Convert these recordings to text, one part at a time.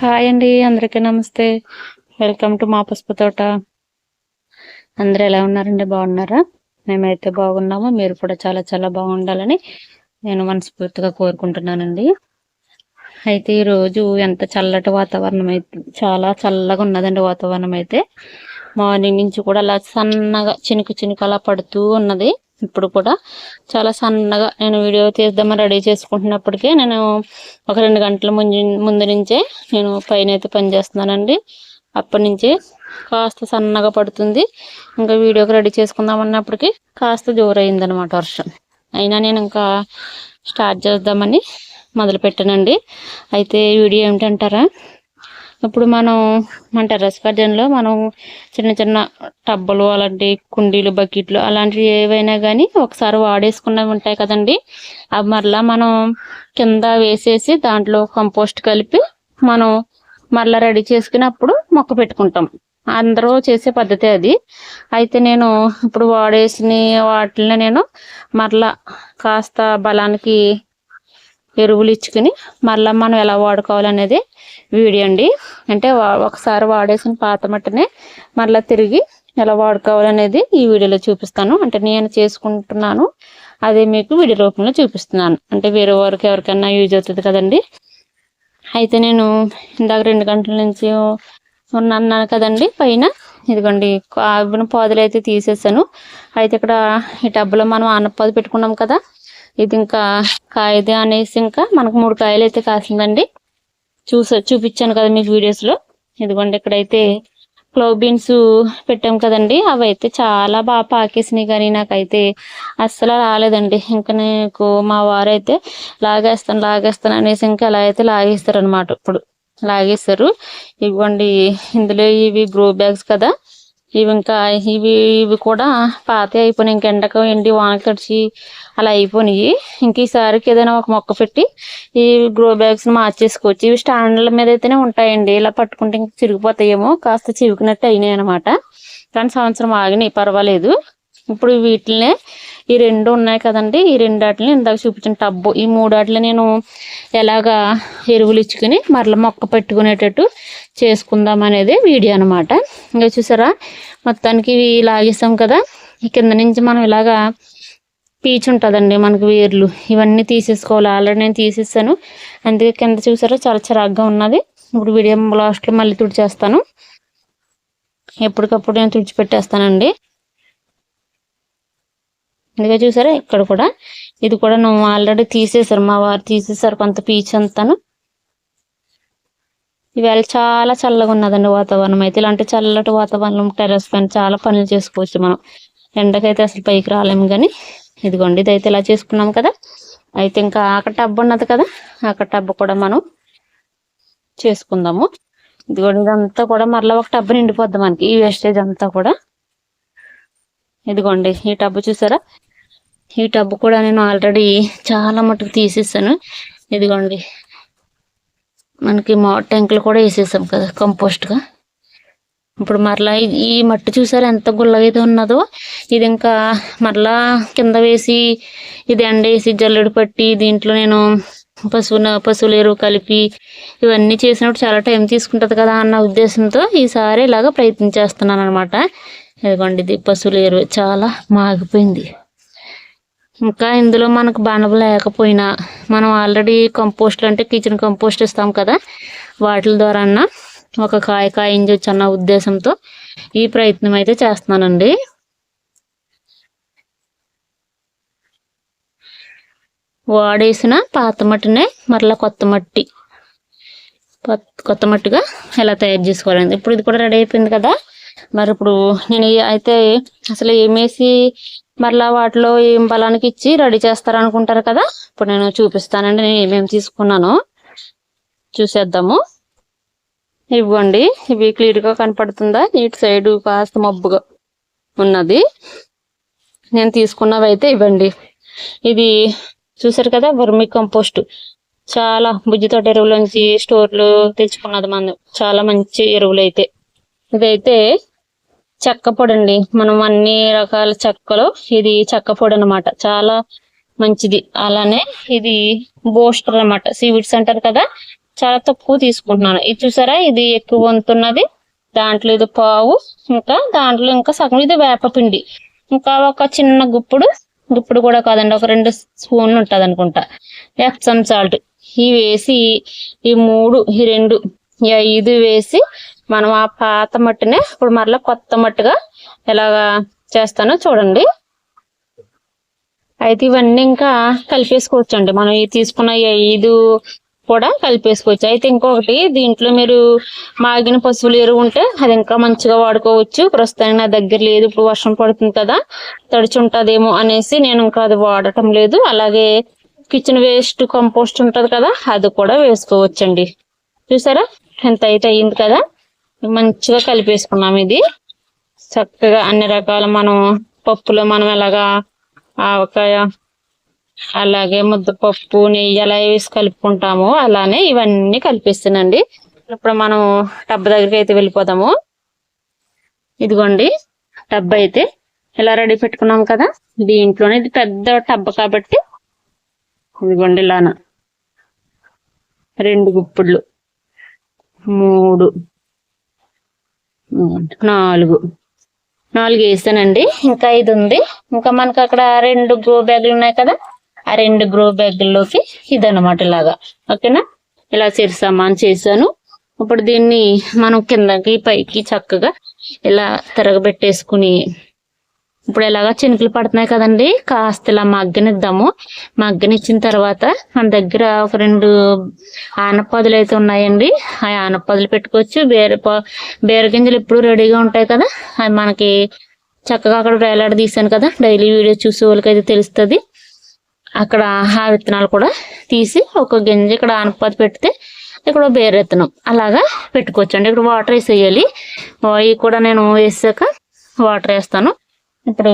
Hi అండి, అందరికీ నమస్తే. వెల్కమ్ టు మా పసుపు తోట. అందరూ ఎలా ఉన్నారండి? బాగున్నారా? మేమైతే బాగున్నాము. మీరు కూడా చాలా చాలా బాగుండాలని నేను మనస్ఫూర్తిగా కోరుకుంటున్నానండి. అయితే ఈరోజు ఎంత చల్లటి వాతావరణం అయితే, చాలా చల్లగా ఉన్నదండి వాతావరణం అయితే. మార్నింగ్ నుంచి కూడా అలా సన్నగా చినుకు చినుకు అలా పడుతూ ఉన్నది. ఇప్పుడు కూడా చాలా సన్నగా నేను వీడియో తీద్దామని రెడీ చేసుకుంటున్నప్పటికే నేను ఒక 2 గంటల ముందు నుంచే నేను పైన అయితే పని చేస్తున్నానండి. అప్పటి నుంచి కాస్త సన్నగా పడుతుంది. ఇంకా వీడియోకి రెడీ చేసుకుందాం అన్నప్పటికీ కాస్త జోరైందనమాట వర్షం. అయినా నేను ఇంకా స్టార్ట్ చేద్దామని మొదలు పెట్టానండి. అయితే వీడియో ఏమిటంటారా, ఇప్పుడు మనం మన టెర్రస్ గార్డెన్లో మనం చిన్న చిన్న టబ్బులు, అలాంటి కుండీలు, బకెట్లు అలాంటివి ఏవైనా కానీ ఒకసారి వాడేసుకున్నవి ఉంటాయి కదండి. అవి మరలా మనం కింద వేసేసి దాంట్లో కంపోస్ట్ కలిపి మనం మరలా రెడీ చేసుకున్నప్పుడు మొక్క పెట్టుకుంటాం. అందరూ చేసే పద్ధతి అది. అయితే నేను ఇప్పుడు వాడేసిన వాటిని నేను మరలా కాస్త బలానికి ఎరువులు ఇచ్చుకుని మరలా మనం ఎలా వాడుకోవాలనేది వీడియో అండి. అంటే ఒకసారి వాడేసిన పాత మట్టిని మరలా తిరిగి ఎలా వాడుకోవాలనేది ఈ వీడియోలో చూపిస్తాను. అంటే నేను చేసుకుంటున్నాను, అదే మీకు వీడియో రూపంలో చూపిస్తున్నాను. అంటే వేరే వారికి ఎవరికైనా యూజ్ అవుతుంది కదండి. అయితే నేను ఇందాక 2 గంటల నుంచి అన్నాను కదండి పైన. ఇదిగోండి ఆవిన పాదులు అయితే తీసేసాను. అయితే ఇక్కడ ఈ టబ్బులో మనం ఆనపాదు పెట్టుకున్నాం కదా, ఇది ఇంకా కాయదే అనేసి ఇంకా మనకు 3 కాయలు అయితే కాసిందండి. చూపించాను కదా మీకు వీడియోస్లో. ఇదిగోండి ఇక్కడైతే క్లవ్ బీన్స్ పెట్టాం కదండి, అవి అయితే చాలా బాగా పాకేసినాయి. కానీ నాకైతే అస్సలు రాలేదండి. ఇంకా నీకు మా వారైతే లాగేస్తాను అనేసి ఇంకా ఎలా అయితే లాగేస్తారు అనమాట. ఇప్పుడు లాగేస్తారు. ఇవ్వండి ఇందులో ఇవి గ్రో బ్యాగ్స్ కదా, ఇవి ఇంకా ఇవి కూడా పాత అయిపోయినాయి. ఇంక ఎండకు ఎండి వాన తడిచి అలా అయిపోయినాయి. ఇంక ఈసారికి ఏదైనా ఒక మొక్క పెట్టి ఈ గ్రో బ్యాగ్స్ మార్చేసుకోవచ్చు. ఇవి స్టాండ్ల మీద అయితేనే ఉంటాయండి. ఇలా పట్టుకుంటే ఇంక చిరిగిపోతాయేమో, కాస్త చిరిగినట్టు అయినాయి అనమాట. కానీ సంవత్సరం ఆగినాయి, పర్వాలేదు. ఇప్పుడు వీటినే ఈ 2 ఉన్నాయి కదండి, ఈ 2 వాటిని ఇందాక చూపించిన టబ్బు, ఈ 3 వాటిని నేను ఎలాగా ఎరువులు ఇచ్చుకుని మరల మొక్క పెట్టుకునేటట్టు చేసుకుందాం అనేది వీడియో అనమాట. ఇంకా చూసారా, మొత్తానికి ఇవి లాగేసాం కదా. ఈ కింద నుంచి మనం ఇలాగా పీచు ఉంటుందండి మనకు, వేర్లు ఇవన్నీ తీసేసుకోవాలి. ఆల్రెడీ నేను తీసేసాను, అందుకే కింద చూసారా చాలా చిరాగ్గా ఉన్నది. ఇప్పుడు వీడియో లాస్ట్లో మళ్ళీ తుడిచేస్తాను. ఎప్పటికప్పుడు నేను తుడిచిపెట్టేస్తానండి. అందుకే చూసారా ఇక్కడ కూడా, ఇది కూడా నువ్వు ఆల్రెడీ తీసేసారు, మా వారు తీసేసారు కొంత పీచు అంతాను. ఇవాళ చాలా చల్లగా ఉన్నదండి వాతావరణం అయితే. ఇలాంటి చల్లటి వాతావరణం టెర్రస్ పైన చాలా పనులు చేసుకోవచ్చు మనం. ఎండకైతే అసలు పైకి రాలేము. కానీ ఇదిగోండి ఇదైతే ఇలా చేసుకున్నాం కదా. అయితే ఇంకా ఆక టబ్బు ఉన్నది కదా, ఆక టబ్బు కూడా మనం చేసుకుందాము. ఇదిగోండి ఇదంతా కూడా మరలా ఒక టబ్బు నిండిపోద్ది మనకి, ఈ వేస్టేజ్ అంతా కూడా. ఇదిగోండి ఈ టబ్బు చూసారా, ఈ టబ్బు కూడా నేను ఆల్రెడీ చాలా మటుకు తీసేసాను. ఇదిగోండి మనకి ట్యాంకులు కూడా వేసేసాం కదా కంపోస్ట్గా. ఇప్పుడు మరలా ఈ మట్టి చూసారా ఎంత గుల్లగా అయితే ఉన్నదో. ఇది ఇంకా మరలా వేసి ఇది ఎండేసి జల్లెడు పట్టి దీంట్లో నేను పశువుల ఎరువు కలిపి ఇవన్నీ చేసినప్పుడు చాలా టైం తీసుకుంటుంది కదా అన్న ఉద్దేశంతో ఈసారి ఇలాగ ప్రయత్నించేస్తున్నాను అనమాట. ఇదిగోండి ఇది పశువుల ఎరువు చాలా మాగిపోయింది. ఇంకా ఇందులో మనకు బనవ లేకపోయినా మనం ఆల్రెడీ కంపోస్ట్లు అంటే కిచెన్ కంపోస్ట్ ఇస్తాం కదా, వాటి ద్వారా ఒక కాయించవచ్చు అన్న ఉద్దేశంతో ఈ ప్రయత్నం అయితే చేస్తున్నానండి. వాడేసిన పాత మట్టినే మరలా కొత్త మట్టిగా ఎలా తయారు చేసుకోవాలండి. ఇప్పుడు ఇది కూడా రెడీ అయిపోయింది కదా. మరి ఇప్పుడు నేను అయితే అసలు ఏమేసి మరలా వాటిలో ఏం బలానికి ఇచ్చి రెడీ చేస్తారనుకుంటారు కదా. ఇప్పుడు నేను చూపిస్తానండి నేను ఏమేమి తీసుకున్నానో, చూసేద్దాము. ఇవ్వండి ఇవి క్లియర్గా కనపడుతుందా, ఇటు సైడ్ కాస్త మబ్బుగా ఉన్నది. నేను తీసుకున్నవి అయితే ఇవ్వండి. ఇది చూసారు కదా వర్మి కంపోస్ట్, చాలా బుజ్జితోట ఎరువుల నుంచి స్టోర్లు తెచ్చుకున్నది మనం, చాలా మంచి ఎరువులు అయితే. ఇదైతే చెక్క పొడి అండి, మనం అన్ని రకాల చెక్కలో ఇది చెక్క పొడి అనమాట, చాలా మంచిది. అలానే ఇది బూస్టర్ అనమాట, సీవిడ్స్ అంటారు కదా, చాలా తక్కువ తీసుకుంటున్నాను. ఇది చూసారా, ఇది ఎక్కువ వంతున్నది. దాంట్లో ఇది పావు, ఇంకా దాంట్లో ఇంకా సగం ఇది వేపపిండి, ఇంకా ఒక చిన్న గుప్పుడు కూడా కాదండి, ఒక 2 స్పూన్లు ఉంటది అనుకుంటా ఎప్సమ్ సాల్ట్. ఇవి వేసి ఈ 3 ఈ 2 ఈ 5 వేసి మనం ఆ పాత మట్టినే ఇప్పుడు మరలా కొత్త మట్టిగా ఎలాగా చేస్తానో చూడండి. అయితే ఇవన్నీ ఇంకా కలిపేసుకోవచ్చు అండి. మనం ఈ తీసుకున్న 5 కూడా కలిపేసుకోవచ్చు. అయితే ఇంకొకటి, దీంట్లో మీరు మాగిన పశువుల ఎరువు ఉంటే అది ఇంకా మంచిగా వాడుకోవచ్చు. ప్రస్తుతానికి నా దగ్గర లేదు, ఇప్పుడు వర్షం పడుతుంది కదా, తడిచి ఉంటదేమో అనేసి నేను ఇంకా అది వాడటం లేదు. అలాగే కిచెన్ వేస్ట్ కంపోస్ట్ ఉంటది కదా, అది కూడా వేసుకోవచ్చండి. చూసారా ఎంత అయితే అయ్యింది కదా, మంచిగా కలిపేసుకున్నాం. ఇది చక్కగా అన్ని రకాల మనం పప్పులో మనం ఎలాగా ఆవకాయ, అలాగే ముద్దపప్పు, నెయ్యి అలా వేసి కలుపుకుంటాము, అలానే ఇవన్నీ కలిపిస్తానండి. ఇప్పుడు మనం టబ్బ దగ్గరికి అయితే వెళ్ళిపోదాము. ఇదిగోండి టబ్ అయితే ఇలా రెడీ పెట్టుకున్నాం కదా, దీంట్లోనే ఇది పెద్ద టబ్ కాబట్టి ఇదిగోండి ఇలాన 2 గుప్పిళ్ళు, 3, 4 వేసానండి. ఇంకా 5 ఉంది. ఇంకా మనకు అక్కడ 2 గ్రో బ్యాగులు ఉన్నాయి కదా, ఆ 2 గ్రో బ్యాగుల్లోకి ఇదన్నమాట ఇలాగా. ఓకేనా, ఇలా చేసామని చేశాను. ఇప్పుడు దీన్ని మనం కిందకి పైకి చక్కగా ఇలా తిరగబెట్టేసుకుని, ఇప్పుడు ఎలాగా చినుకులు పడుతున్నాయి కదండి, కాస్త ఇలా మగ్గనిద్దాము. మగ్గనిచ్చిన తర్వాత మన దగ్గర ఒక 2 ఆనపదులు అయితే ఉన్నాయండి. ఆ ఆనపదులు పెట్టుకోవచ్చు. బీర గింజలు ఎప్పుడు రెడీగా ఉంటాయి కదా, అవి మనకి చక్కగా అక్కడ వేలాడ తీసాను కదా, డైలీ వీడియో చూసే వాళ్ళకైతే తెలుస్తుంది. అక్కడ ఆ విత్తనాలు కూడా తీసి ఒక గింజ ఇక్కడ ఆనపది పెడితే ఇక్కడ బీర విత్తనం అలాగా పెట్టుకోవచ్చు అండి. ఇక్కడ వాటర్ వేసేయాలి. ఇవి కూడా నేను వేసాక వాటర్ వేస్తాను. ఇప్పుడు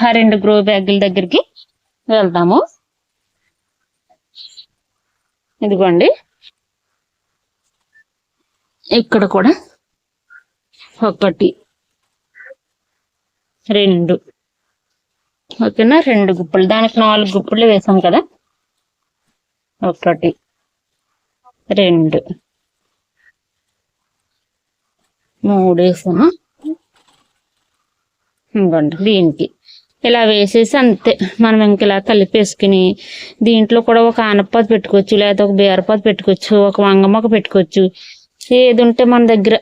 ఆ 2 గ్రో బ్యాగుల దగ్గరికి వెళ్దాము. ఇదిగోండి ఇక్కడ కూడా 1, 2, ఓకేనా, 2 గుప్పలు, దానికి 4 గుప్పలు వేసాం కదా, 1, 2, 3 వేసాను. ఇంకోండి దీనికి ఇలా వేసేసి అంతే. మనం ఇంక ఇలా కలిపేసుకుని దీంట్లో కూడా ఒక ఆనపది పెట్టుకోవచ్చు, లేదా ఒక బీరపది పెట్టుకోవచ్చు, ఒక వంగమొక్క పెట్టుకోవచ్చు, ఏది ఉంటే మన దగ్గర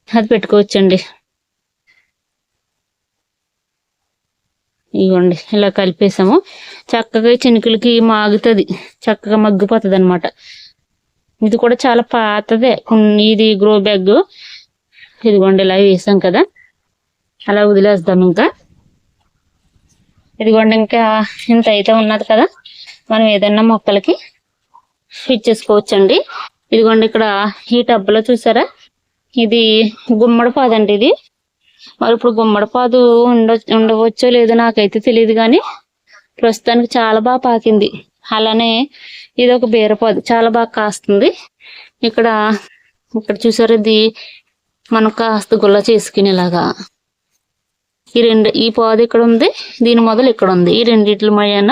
అది పెట్టుకోవచ్చు అండి. ఇవ్వండి ఇలా కలిపేసాము. చక్కగా చినుకులకి మాగుతుంది, చక్కగా మగ్గిపోతుంది అనమాట. ఇది కూడా చాలా పాతదే, ఇది గ్రో బ్యాగ్. ఇదిగోండి ఇలా వేసాం కదా, అలా వదిలేద్దాం. ఇంకా ఇదిగోండి ఇంకా ఇంత అయితే ఉన్నది కదా, మనం ఏదైనా మొక్కలకి ఇచ్చేసుకోవచ్చండి. ఇదిగోండి ఇక్కడ ఈ టబ్లో చూసారా, ఇది గుమ్మడి పాదు అండి. ఇది మరి ఇప్పుడు గుమ్మడి పాదు ఉండవచ్చో లేదో నాకైతే తెలియదు, కానీ ప్రస్తుతానికి చాలా బాగా పాకింది. అలానే ఇది ఒక బీరపాదు, చాలా బాగా కాస్తుంది. ఇక్కడ చూసారా, ఇది మనం కాస్త గుల్ల చేసుకుని ఇలాగా ఈ పాదు ఇక్కడ ఉంది, దీని మొదలు ఇక్కడ ఉంది, ఈ రెండిట్ల మధ్యన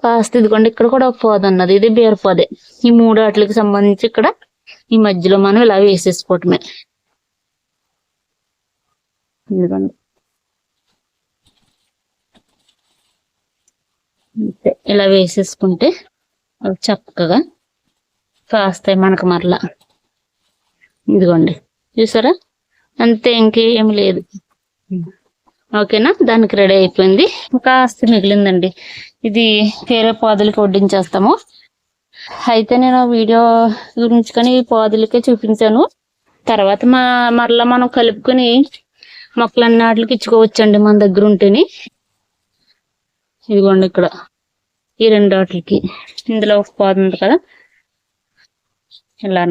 కాస్త ఇదిగోండి ఇక్కడ కూడా ఒక పాదు అన్నది, ఇది బీరపాదే. ఈ 3 వాటికి సంబంధించి ఇక్కడ ఈ మధ్యలో మనం ఇలా వేసేసుకోవటమే. ఇదిగోండి ఇలా వేసేసుకుంటే అవి చక్కగా కాస్తాయి మనకు మరలా. ఇదిగోండి చూసారా, అంతే, ఇంకేమి లేదు. ఓకేనా, దానికి రెడీ అయిపోయింది. కాస్త మిగిలిందండి, ఇది వేరే పాదులకి వడ్డించేస్తాము. అయితే నేను వీడియో గురించి కానీ ఈ పాదులకే చూపించాను. తర్వాత మరలా మనం కలుపుకొని మొక్కలన్నీ వాటికి ఇచ్చుకోవచ్చండి మన దగ్గర ఉంటేని. ఇదిగోండి ఇక్కడ ఈ 2 వాటికి ఇందులో ఒక పాదు ఉంది కదా, ఇలా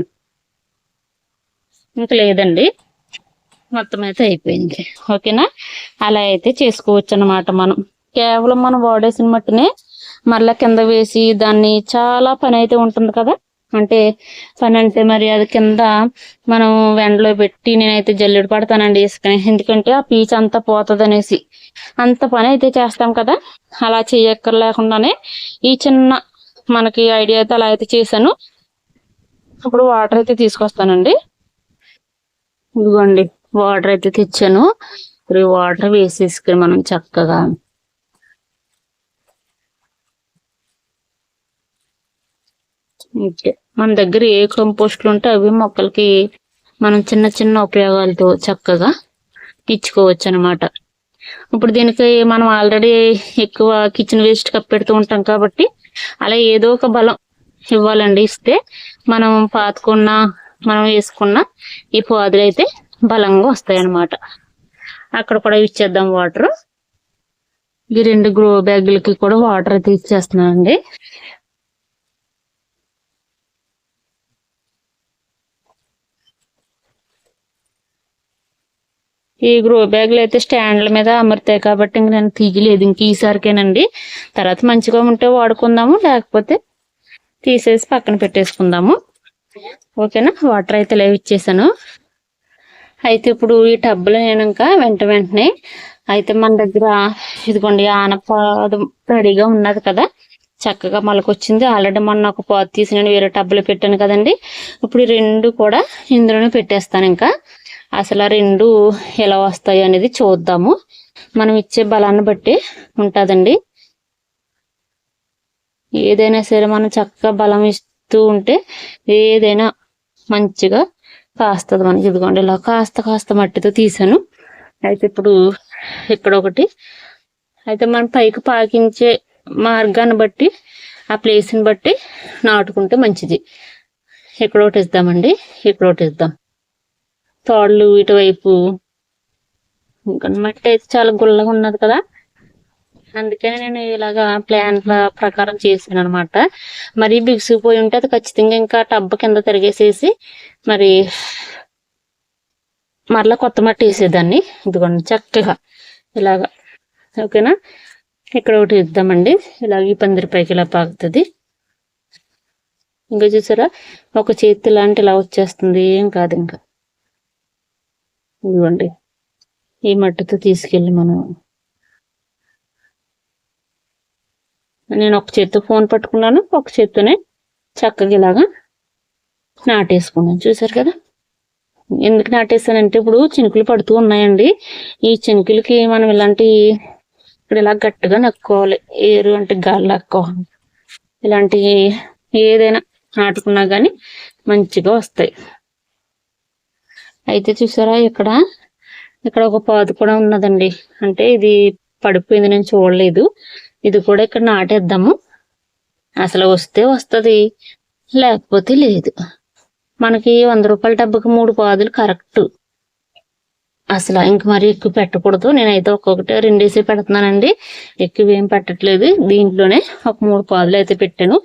ఇంకా లేదండి, మొత్తం అయితే అయిపోయింది. ఓకేనా, అలా అయితే చేసుకోవచ్చు అన్నమాట. మనం కేవలం మనం వాడేసిన మట్టినే మరలా కింద వేసి దాన్ని చాలా పని అయితే ఉంటుంది కదా, అంటే పని అంటే మరి అది కింద మనం ఎండలో పెట్టి నేనైతే జల్లెడ పడతానండి ఇసుకని, ఎందుకంటే ఆ పీచు అంతా పోతుంది అనేసి. అంత పని అయితే చేస్తాం కదా, అలా చేయక్కర్లేకుండానే ఈ చిన్న మనకి ఐడియా అయితే అలా అయితే చేశాను. ఇప్పుడు వాటర్ అయితే తీసుకొస్తానండి. ఇదిగోండి వాటర్ అయితే తెచ్చాను. ఇప్పుడు వాటర్ వేసేసుకుని మనం చక్కగా మన దగ్గర ఏ కంపోస్ట్లు ఉంటే అవి మొక్కలకి మనం చిన్న చిన్న ఉపయోగాలతో చక్కగా ఇచ్చుకోవచ్చు అనమాట. ఇప్పుడు దీనికి మనం ఆల్రెడీ ఎక్కువ కిచెన్ వేస్ట్ కప్పెడుతూ ఉంటాం కాబట్టి అలా ఏదో ఒక బలం ఇవ్వాలండి. ఇస్తే మనం పాతుకున్న మనం వేసుకున్న ఈ పాదులు అయితే బలంగా వస్తాయి అన్నమాట. అక్కడ కూడా ఇచ్చేద్దాం వాటర్. ఈ 2 గ్రో బ్యాగులకి కూడా వాటర్ అయితే ఇచ్చేస్తున్నానండి. ఈ గ్రో బ్యాగులు అయితే స్టాండ్ల మీద అమరుతాయి కాబట్టి ఇంక నేను తీయలేదు. ఇంక ఈసారికేనండి. తర్వాత మంచిగా ఉంటే వాడుకుందాము, లేకపోతే తీసేసి పక్కన పెట్టేసుకుందాము. ఓకేనా. వాటర్ అయితే లేవి ఇచ్చేసాను. అయితే ఇప్పుడు ఈ టబ్బులో నేను ఇంకా వెంటనే అయితే మన దగ్గర ఇదిగోండి ఆనపాదం రెడీగా ఉన్నది కదా, చక్కగా మొలకొచ్చింది. ఆల్రెడీ మొన్న ఒక పాదు తీసి నేను వేరే టబ్బులో పెట్టాను కదండి. ఇప్పుడు ఈ 2 కూడా ఇందులోనే పెట్టేస్తాను. ఇంకా అసలు 2 ఎలా వస్తాయి అనేది చూద్దాము. మనం ఇచ్చే బలాన్ని బట్టి ఉంటుందండి. ఏదైనా సరే మనం చక్కగా బలం ఇస్తూ ఉంటే ఏదైనా మంచిగా కాస్తుంది మనకి. ఇదిగోండి ఇలా కాస్త మట్టితో తీసాను. అయితే ఇప్పుడు ఇక్కడ ఒకటి అయితే మనం పైకి పాకించే మార్గాన్ని బట్టి ఆ ప్లేస్ని బట్టి నాటుకుంటే మంచిది. ఇక్కడ ఒకటి ఇద్దామండి, ఇక్కడ ఒకటి ఇద్దాం. తోడలు ఇటువైపు. ఇంకా మట్టి అయితే చాలా గుల్లగా ఉన్నది కదా, అందుకని నేను ఇలాగా ప్లాన్ల ప్రకారం చేసాను అనమాట. మరి బిగుసిపోయి ఉంటే అది ఖచ్చితంగా ఇంకా టబ్బ కింద తిరిగేసేసి మరి మరలా కొత్త మట్టి వేసేదాన్ని. ఇదిగోండి చక్కగా ఇలాగా. ఓకేనా. ఇక్కడ ఒకటి ఇద్దామండి. ఇలాగ ఈ పందిరి పైకి ఇలా పాకుతుంది. ఇంకా చూసారా ఒక చేతి లాంటి ఇలా వచ్చేస్తుంది. ఏం కాదు. ఇంకా ఇదిగోండి ఈ మట్టితో తీసుకెళ్ళి నేను ఒక చేత్తో ఫోన్ పట్టుకున్నాను, ఒక చేత్తోనే చక్కగా ఇలాగా నాటేసుకున్నాను. చూసారు కదా. ఎందుకు నాటేసానంటే ఇప్పుడు చినుకులు పడుతూ ఉన్నాయండి. ఈ చినుకులకి మనం ఇలాంటి ఇక్కడ ఇలా గట్టిగా నక్కుకోవాలి. ఏరు అంటే గాలి నక్కుకోవాలి. ఇలాంటి ఏదైనా నాటుకున్నా కానీ మంచిగా వస్తాయి. అయితే చూసారా ఇక్కడ ఒక పాదు కూడా ఉన్నదండి. అంటే ఇది పడిపోయింది, నేను చూడలేదు. ఇది కూడా ఇక్కడ నాటేద్దాము. అసలు వస్తే వస్తుంది, లేకపోతే లేదు. మనకి 100 రూపాయల డబ్బుకి 3 పాదులు కరెక్ట్. అసలు ఇంక మరి ఎక్కువ పెట్టకూడదు. నేనైతే ఒక్కొక్కటి 2 పెడుతున్నానండి, ఎక్కువ ఏం పెట్టట్లేదు. దీంట్లోనే ఒక 3 పాదులు అయితే పెట్టాను.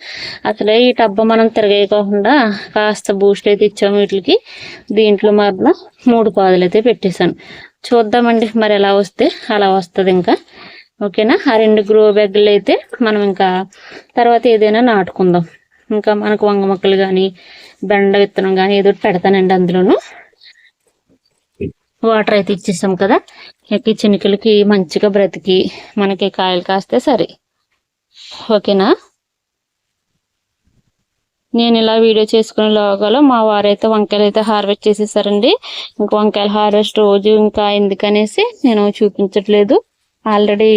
అసలే ఈ టబ్బ మనం తిరగేయకుండా కాస్త బూస్ట్ అయితే ఇచ్చాము వీటికి. దీంట్లో మాత్రం 3 పాదులు అయితే పెట్టేశాను. చూద్దామండి మరి ఎలా వస్తే అలా వస్తుంది ఇంకా. ఓకేనా. ఆ 2 గ్రో బ్యాగులు అయితే మనం ఇంకా తర్వాత ఏదైనా నాటుకుందాం. ఇంకా మనకు వంగ మొక్కలు కానీ బెండ విత్తనం కానీ ఏదో పెడతానండి. అందులోను వాటర్ అయితే ఇచ్చేసాం కదా, ఎక్కి చినుకులకి మంచిగా బ్రతికి మనకి కాయలు కాస్తే సరే. ఓకేనా. నేను ఇలా వీడియో చేసుకునే లోగాలో మా వారైతే వంకాయలు అయితే హార్వెస్ట్ చేసేసారండి. ఇంకా వంకాయల హార్వెస్ట్ రోజు ఇంకా ఎందుకనేసి నేను చూపించట్లేదు. ఆల్రెడీ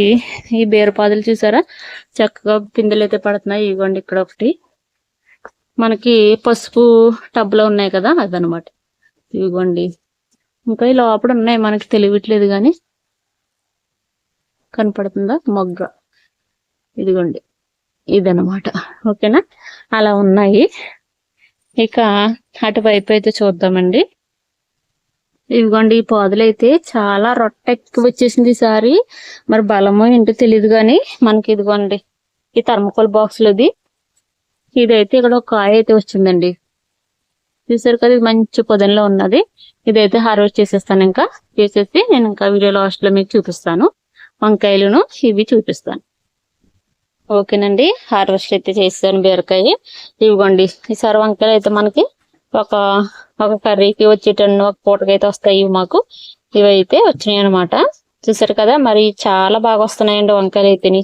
ఈ బీరపాదులు చూసారా చక్కగా పిందెలు అయితే పడుతున్నాయి. ఇవ్వండి ఇక్కడ ఒకటి మనకి పసుపు టబ్లో ఉన్నాయి కదా, అదనమాట. ఇవ్వండి ఇంకా ఈ లోపల ఉన్నాయి, మనకి తెలియట్లేదు కానీ కనపడుతుందా మొగ్గ. ఇదిగోండి ఇదనమాట. ఓకేనా. అలా ఉన్నాయి. ఇక అటువైపు అయితే చూద్దామండి. ఇదిగోండి ఈ పాదులు అయితే చాలా రొట్టె ఎక్కువ వచ్చేసింది ఈసారి. మరి బలమో ఏంటో తెలియదు కానీ మనకి ఇదిగోండి ఈ థర్మకోల్ బాక్స్లోది ఇదైతే ఇక్కడ ఒక కాయ అయితే వచ్చిందండి. చూసారు కదా, ఇది మంచి పొదల్లో ఉన్నది. ఇదైతే హార్వెస్ట్ చేసేస్తాను. ఇంకా చేసేసి నేను ఇంకా వీడియో లాస్ట్ లో మీకు చూపిస్తాను. వంకాయలను ఇవి చూపిస్తాను. ఓకేనండి. హార్వెస్ట్ అయితే చేస్తాను బీరకాయ. ఇవ్వండి ఈసారి వంకాయలు అయితే మనకి ఒక కర్రీకి వచ్చేటన్ను ఒక పూటకి అయితే వస్తాయి మాకు. ఇవైతే వచ్చినాయి అనమాట. చూసారు కదా, మరి చాలా బాగా వస్తున్నాయండి వంకాయలు అయితేని.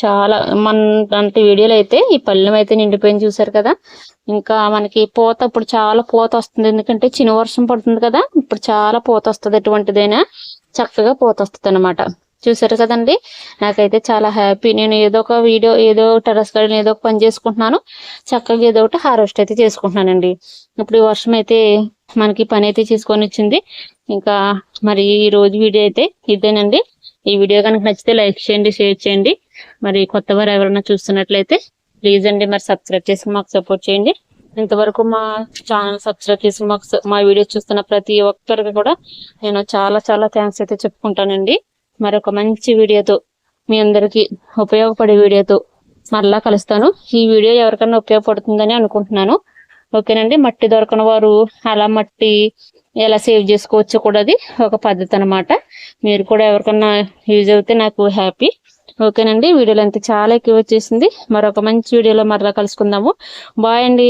చాలా మన అంటే వీడియోలో అయితే ఈ పళ్ళెం అయితే నిండిపోయింది చూసారు కదా. ఇంకా మనకి పూత ఇప్పుడు చాలా పూత వస్తుంది, ఎందుకంటే చిన్న వర్షం పడుతుంది కదా, ఇప్పుడు చాలా పూత వస్తుంది. ఎటువంటిదైనా చక్కగా పూత వస్తుంది అనమాట. చూసారు కదండి, నాకైతే చాలా హ్యాపీ. నేను ఏదో ఒక వీడియో, ఏదో టెర్రస్ గార్డెన్ ఏదో ఒక పని చేసుకుంటున్నాను, చక్కగా ఏదో ఒకటి హార్వెస్ట్ అయితే చేసుకుంటున్నానండి. ఇప్పుడు ఈ వర్షం అయితే మనకి పని అయితే చేసుకొని వచ్చింది. ఇంకా మరి ఈ రోజు వీడియో అయితే ఇదేనండి. ఈ వీడియో కనుక నచ్చితే లైక్ చేయండి, షేర్ చేయండి. మరి కొత్త వారు ఎవరైనా చూస్తున్నట్లయితే ప్లీజ్ అండి మరి సబ్స్క్రైబ్ చేసి మాకు సపోర్ట్ చేయండి. ఇంతవరకు మా ఛానల్ సబ్స్క్రైబ్ చేసి మా వీడియోస్ చూస్తున్న ప్రతి ఒక్కరికి కూడా నేను చాలా చాలా థ్యాంక్స్ అయితే చెప్పుకుంటానండి. మరొక మంచి వీడియోతో, మీ అందరికి ఉపయోగపడే వీడియోతో మరలా కలుస్తాను. ఈ వీడియో ఎవరికైనా ఉపయోగపడుతుందని అనుకుంటున్నాను. ఓకేనండి. మట్టి దొరకని వారు అలా మట్టి ఎలా సేవ్ చేసుకోవచ్చు కూడా అది ఒక పద్ధతి అనమాట. మీరు కూడా ఎవరికన్నా యూజ్ అవుతే నాకు హ్యాపీ. ఓకేనండి. వీడియోలో అంతా చాలా ఎక్కువ వచ్చేసింది. మరొక మంచి వీడియోలో మరలా కలుసుకుందాము. బాయ్ అండి.